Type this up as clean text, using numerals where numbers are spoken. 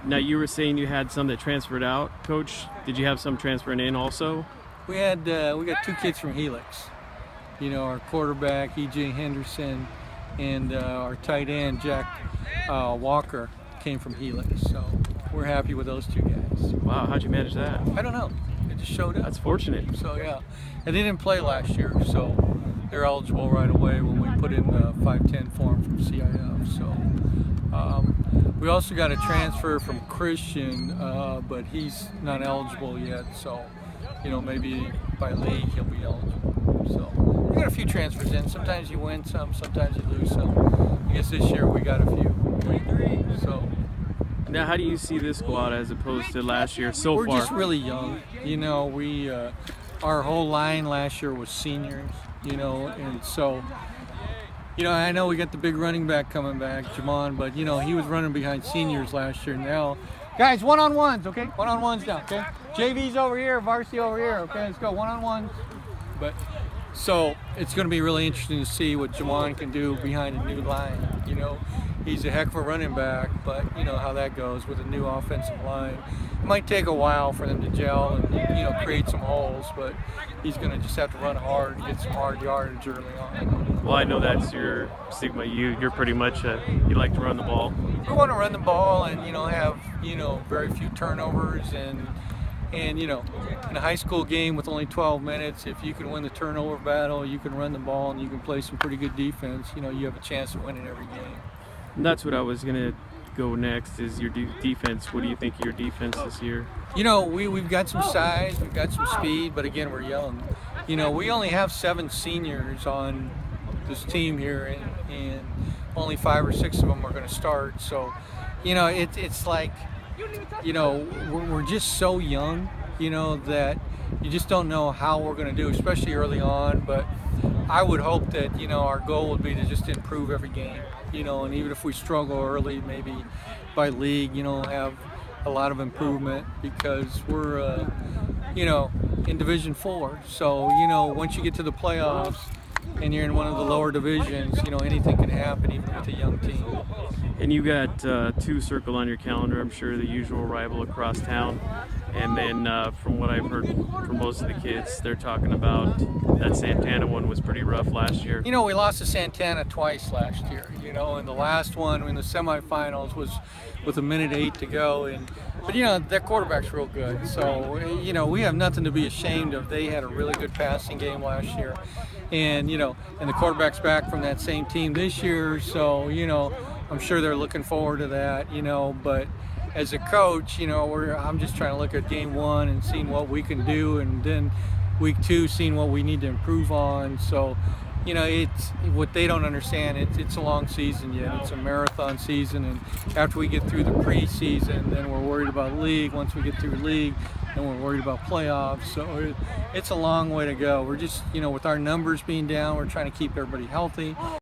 Now, you were saying you had some that transferred out, Coach. Did you have some transferring in also? We got 2 kids from Helix. Our quarterback E.J. Henderson and our tight end Jack Walker came from Helix. So we're happy with those 2 guys. Wow, how'd you manage that? I don't know. They just showed up. That's fortunate. So yeah, and they didn't play last year, so they're eligible right away when we put in the 5-10 form from CIF. So we also got a transfer from Christian, but he's not eligible yet. So maybe by league he'll be eligible. So we got a few transfers in. Sometimes you win some, sometimes you lose some. I guess this year we got a few. So. Now, how do you see this squad as opposed to last year so We're far? We're just really young. Our whole line last year was seniors, and so, I know we got the big running back coming back, Jamon, but, he was running behind seniors last year. Now, guys, one-on-ones, okay? One-on-ones now, okay? JV's over here, varsity over here, okay? Let's go, one-on-ones. But, so, it's going to be really interesting to see what Jamon can do behind a new line, He's a heck of a running back, but how that goes with a new offensive line. It might take a while for them to gel and create some holes, but he's going to just have to run hard and get some hard yardage early on. Well, I know that's your stigma. You're pretty much you like to run the ball. We want to run the ball and have very few turnovers and in a high school game with only 12 minutes, if you can win the turnover battle, you can run the ball and you can play some pretty good defense. You have a chance of winning every game. And that's what I was gonna go next. Is your defense? What do you think of your defense this year? We've got some size, we've got some speed, but again, we're young. We only have 7 seniors on this team here, and only 5 or 6 of them are going to start. So, it's like, we're just so young, that you just don't know how we're going to do, especially early on. But I would hope that, our goal would be to just improve every game, and even if we struggle early, maybe by league, have a lot of improvement, because we're, in Division 4. So, once you get to the playoffs and you're in one of the lower divisions, anything can happen even with a young team. And you got 2 circled on your calendar, I'm sure, the usual rival across town. And then from what I've heard from most of the kids, they're talking about that Santana one was pretty rough last year. We lost to Santana twice last year, and the last one in the semifinals was with 1:08 to go. But their quarterback's real good. So, we have nothing to be ashamed of. They had a really good passing game last year. And the quarterback's back from that same team this year. So, I'm sure they're looking forward to that, but as a coach, I'm just trying to look at game 1 and seeing what we can do, and then week 2 seeing what we need to improve on. So, it's what they don't understand. It's a long season yet. It's a marathon season, and after we get through the preseason, then we're worried about league. Once we get through league, then we're worried about playoffs. So it's a long way to go. We're just, with our numbers being down, we're trying to keep everybody healthy.